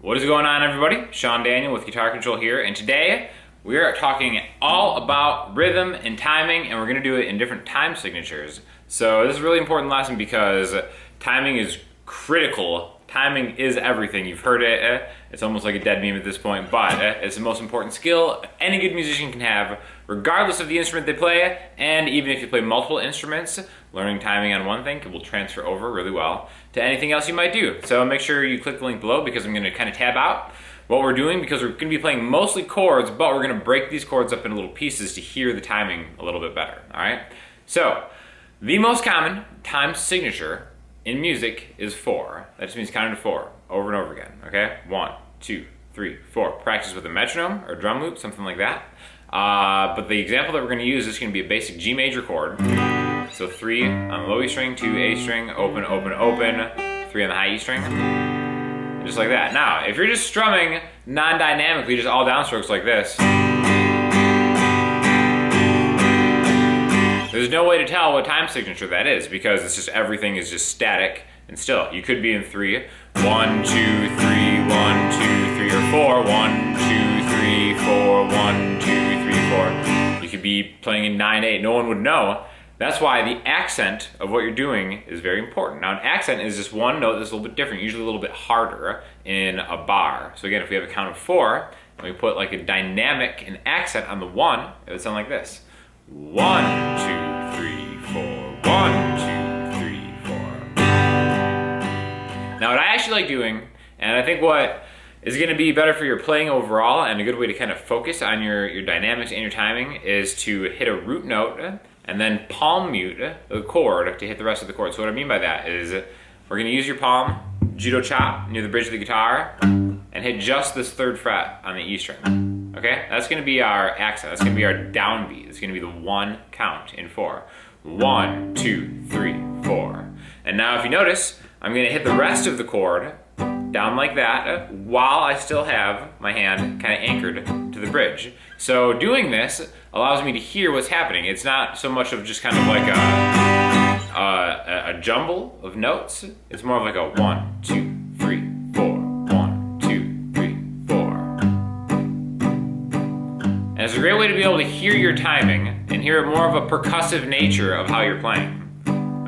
What is going on, everybody? Sean Daniel with Guitar Control here, and today we are talking all about rhythm and timing, and we're going to do it in different time signatures. So this is a really important lesson because timing is critical. Timing is everything. You've heard it. It's almost like a dead meme at this point, but it's the most important skill any good musician can have, regardless of the instrument they play, and even if you play multiple instruments, learning timing on one thing will transfer over really well to anything else you might do. So make sure you click the link below because I'm going to kind of tab out what we're doing because we're going to be playing mostly chords, but we're going to break these chords up into little pieces to hear the timing a little bit better, all right? So the most common time signature in music is 4. That just means counting to 4 over and over again, okay? 1, 2, 3, 4. Practice with a metronome or drum loop, something like that. But the example that we're going to use is going to be a basic G major chord. So 3 on the low E string, 2 A string, open, open, open, 3 on the high E string. And just like that. Now, if you're just strumming non-dynamically, just all downstrokes like this, there's no way to tell what time signature that is because it's just everything is just static and still. You could be in 3, 1, 2, 3, 1, 2, 3, or 4, 1, 2, 3, 4, 1, 2, 3, 4. You could be playing in 9, 8. No one would know. That's why the accent of what you're doing is very important. Now, an accent is just one note that's a little bit different, usually a little bit harder in a bar. So again, if we have a count of 4 and we put like a dynamic and accent on the 1, it would sound like this. 1, 2, 3, 4. 1, 2, 3, 4. Now, what I actually like doing, and I think what is going to be better for your playing overall and a good way to kind of focus on your dynamics and your timing is to hit a root note and then palm mute the chord to hit the rest of the chord. So what I mean by that is we're going to use your palm, judo chop near the bridge of the guitar, and hit just this 3rd fret on the E string. Okay? That's going to be our accent. That's going to be our downbeat. It's going to be the 1 count in 4. 1, 2, 3, 4. And now if you notice, I'm going to hit the rest of the chord down like that while I still have my hand kind of anchored to the bridge. So doing this allows me to hear what's happening. It's not so much of just kind of like a jumble of notes. It's more of like a 1, 2, 3, 4, 1, 2, 3, 4. And it's a great way to be able to hear your timing and hear more of a percussive nature of how you're playing.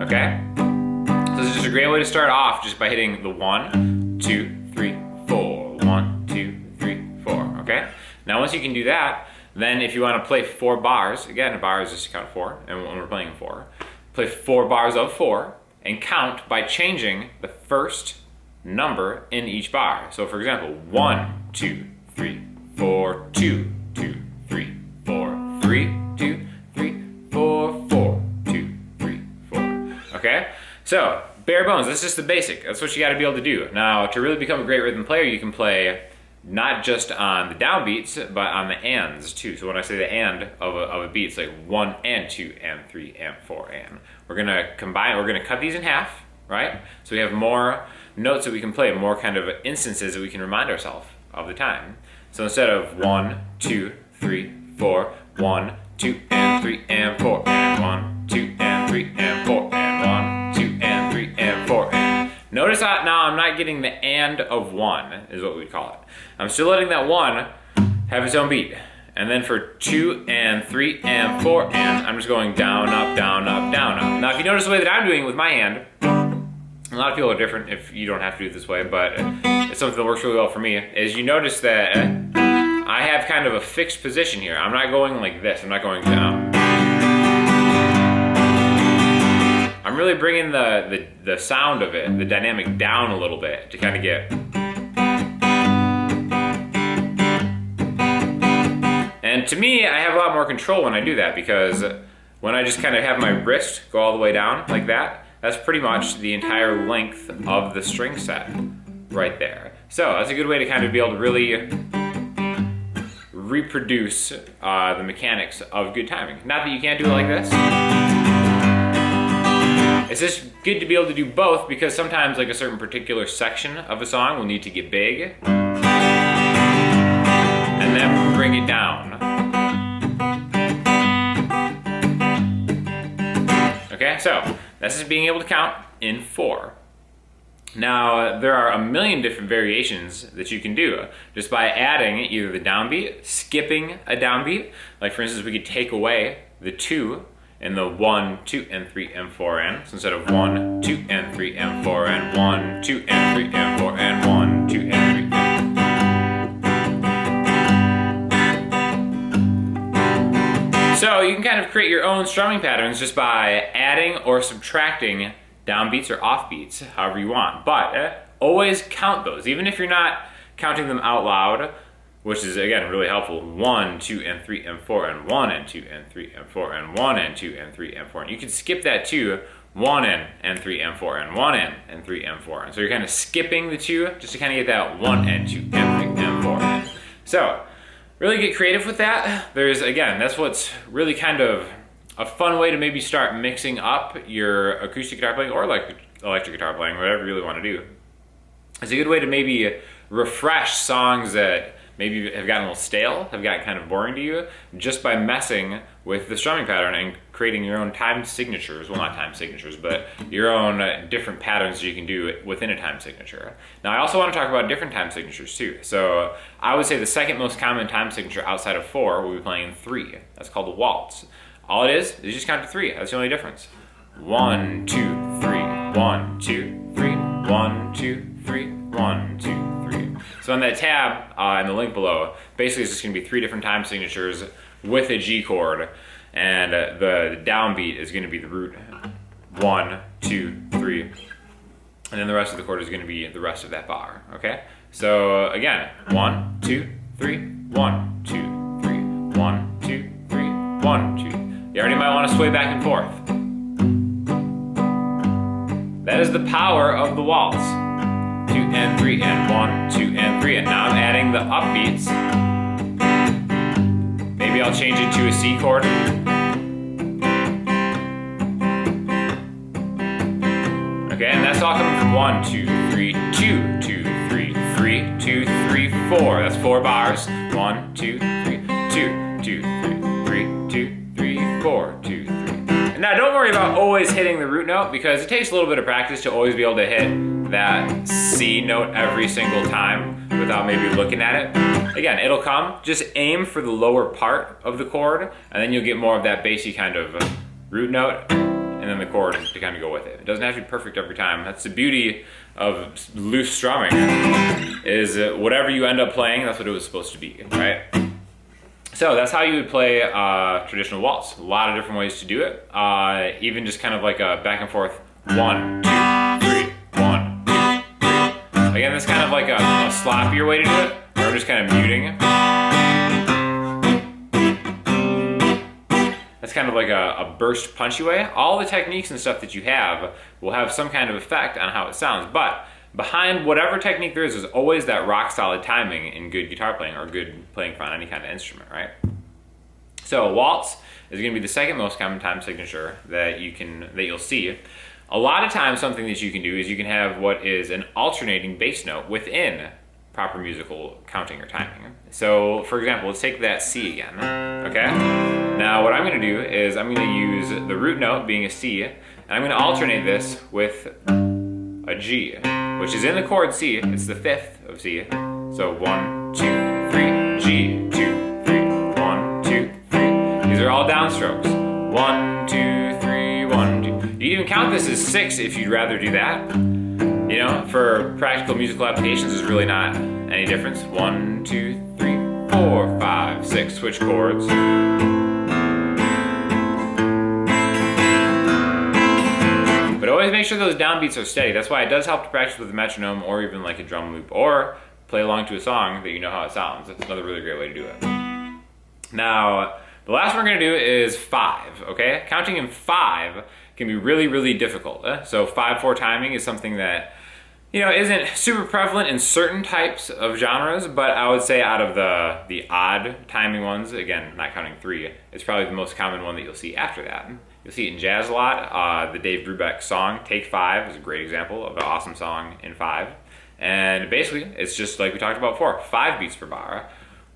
Okay? So this is just a great way to start off just by hitting the 1, 2, 3, 4. 1, 2, 3, 4. Okay? Now once you can do that, then if you want to play 4 bars, again, a bar is just a count of 4, and when we're playing 4, play 4 bars of 4 and count by changing the first number in each bar. So for example, 1, 2, 3, 4, 2, 2, 3, 4, 3, 2, 3, 4, 4, 2, 3, 4. Okay? So, bare bones, that's just the basic. That's what you got to be able to do. Now, to really become a great rhythm player, you can play not just on the downbeats, but on the ands too. So when I say the and of a beat, it's like 1 and 2 and 3 and 4 and. We're gonna combine, we're gonna cut these in half, right? So we have more notes that we can play, more kind of instances that we can remind ourselves of the time. So instead of 1, 2, 3, 4, 1, 2 and 3 and 4 and 1, 2 and 3 and 4 and 1, 2 and 3 and 4 and. Notice that now I'm not getting the and of 1 is what we call it. I'm still letting that 1 have its own beat. And then for 2 and 3 and 4 and, I'm just going down, up, down, up, down, up. Now if you notice the way that I'm doing it with my hand, a lot of people are different if you don't have to do it this way, but it's something that works really well for me, is you notice that I have kind of a fixed position here. I'm not going like this, I'm not going down. I'm really bringing the sound of it, the dynamic down a little bit to kind of get. And to me, I have a lot more control when I do that because when I just kind of have my wrist go all the way down like that, that's pretty much the entire length of the string set right there. So that's a good way to kind of be able to really reproduce the mechanics of good timing. Not that you can't do it like this. It's just good to be able to do both because sometimes like a certain particular section of a song will need to get big and then bring it down. Okay, so that's just being able to count in 4. Now, there are a million different variations that you can do just by adding either the downbeat, skipping a downbeat. Like for instance, we could take away the 2 in the 1, 2, and 3, and 4, and. So instead of 1, 2, and 3, and 4, and 1, 2, and 3, and 4, and 1, 2, and 3, and. So you can kind of create your own strumming patterns just by adding or subtracting downbeats or offbeats, however you want. But always count those, even if you're not counting them out loud, which is again really helpful. 1, 2, and 3, and 4, and 1, and 2, and 3, and 4, and 1, and 2, and 3, and 4. And you can skip that 2, 1, and 3, and 4, and 1, and 3, and 4. And so you're kind of skipping the 2 just to kind of get that 1, and 2, and 3, and 4. So really get creative with that. That's what's really kind of a fun way to maybe start mixing up your acoustic guitar playing or like electric guitar playing, whatever you really want to do. It's a good way to maybe refresh songs that maybe have gotten a little stale, have gotten kind of boring to you, just by messing with the strumming pattern and creating your own time signatures. Well, not time signatures, but your own different patterns that you can do within a time signature. Now, I also want to talk about different time signatures too. So I would say the second most common time signature outside of 4 will be playing 3. That's called the waltz. All it is you just count to 3. That's the only difference. 1, 2, 3, 1, 2, 3, 1, 2, 3, 1, 2, 3. So on that tab in the link below, basically it's just going to be 3 different time signatures with a G chord, and the downbeat is going to be the root 1, 2, 3, and then the rest of the chord is going to be the rest of that bar. Okay. So again, 1, 2, 3, 1, 2, 3, 1, 2, 3, 1, 2. You already might want to sway back and forth. That is the power of the waltz. 2 and 3 and 1, 2 and 3, and now I'm adding the upbeats. Maybe I'll change it to a C chord. Okay, and that's all coming from 1, 2, 3, 2, 2, 3, 3, 2, 3, 4. That's 4 bars. 1, 2, 3, 2, 2, 3, 3, 2, 3, 4, 2, 3. And now don't worry about always hitting the root note, because it takes a little bit of practice to always be able to hit that C note every single time without maybe looking at it. Again, it'll come. Just aim for the lower part of the chord, and then you'll get more of that bassy kind of root note, and then the chord to kind of go with it. It doesn't have to be perfect every time. That's the beauty of loose strumming, is whatever you end up playing, that's what it was supposed to be, right? So that's how you would play traditional waltz. A lot of different ways to do it. Even just kind of like a back and forth 1, 2, 3, 1, 2, 3. Again, that's kind of like a sloppier way to do it, where I'm just kind of muting it. That's kind of like a burst punchy way. All the techniques and stuff that you have will have some kind of effect on how it sounds, but behind whatever technique there is always that rock solid timing in good guitar playing or good playing on any kind of instrument, right? So waltz is going to be the second most common time signature that you'll see. A lot of times something that you can do is you can have what is an alternating bass note within proper musical counting or timing. So for example, let's take that C again, okay? Now what I'm going to do is I'm going to use the root note being a C, and I'm going to alternate this with a G, which is in the chord C. It's the 5th of C. So 1, 2, 3, G, 2, 3, 1, 2, 3. These are all downstrokes. 1, 2, 3, 1, 2. You can even count this as 6 if you'd rather do that. You know, for practical musical applications, there's really not any difference. 1, 2, 3, 4, 5, 6. Switch chords. But always make sure those downbeats are steady. That's why it does help to practice with a metronome or even like a drum loop, or play along to a song that you know how it sounds. That's another really great way to do it. Now, the last one we're going to do is 5, okay? Counting in 5 can be really, really difficult. So 5/4 timing is something that, you know, isn't super prevalent in certain types of genres, but I would say out of the odd timing ones, again, not counting 3, it's probably the most common one that you'll see after that. You'll see it in jazz a lot. The Dave Brubeck song, Take 5, is a great example of an awesome song in 5. And basically, it's just like we talked about before, 5 beats per bar.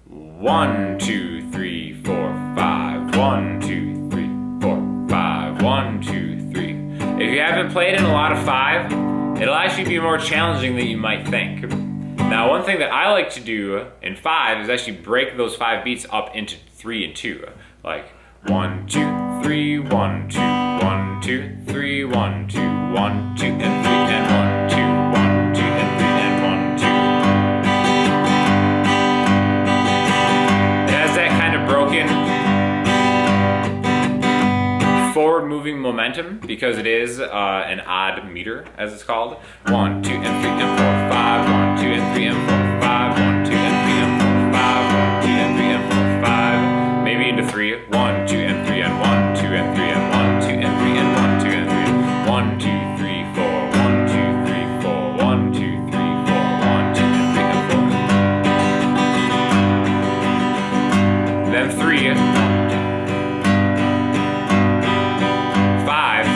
1, 2, 3, 4, 5. 1, 2, 3, 4, 5. 1, 2, 3. If you haven't played in a lot of 5, it'll actually be more challenging than you might think. Now, one thing that I like to do in 5 is actually break those 5 beats up into 3 and 2. Like 1, 2, 3, 1, 2, 1, 2, 3, 1, 2, 1, 2, and 3, and 1, 2, 1, 2, and 3, and 1, 2. It has that kind of broken forward-moving momentum because it is an odd meter, as it's called. 1, 2, and 3, and 4, 5. 1, 2, and 3, and 4, 5. 1, 2, and 3, and 4, 5. 1, 2, and 3, and 4, 5. Maybe into 3. 1, 2, and 3, and 1, 2, and 3, and 1, 2, and 3, and 1, 2, and 3. 1, 2, 3, 4. 1, 2, 3, 4. 1, 2, 3, 4. 1, 2, and 3, and 4. Then 3. 5.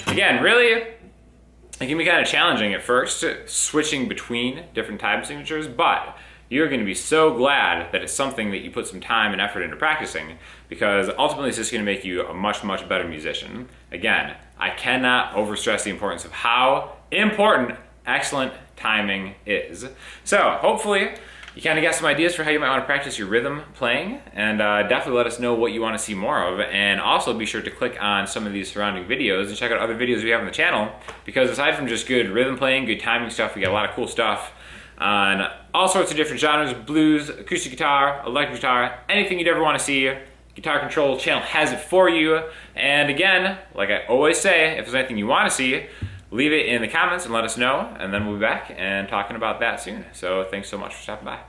Again, really, it can be kind of challenging at first, switching between different time signatures, but you're going to be so glad that it's something that you put some time and effort into practicing, because ultimately it's just going to make you a much, much better musician. Again, I cannot overstress the importance of how important excellent timing is. So hopefully you kind of got some ideas for how you might want to practice your rhythm playing, and definitely let us know what you want to see more of, and also be sure to click on some of these surrounding videos and check out other videos we have on the channel, because aside from just good rhythm playing, good timing stuff, we got a lot of cool stuff on all sorts of different genres: blues, acoustic guitar, electric guitar, anything you'd ever want to see. Guitar Control channel has it for you. And again, like I always say, if there's anything you want to see, leave it in the comments and let us know, and then we'll be back and talking about that soon. So thanks so much for stopping by.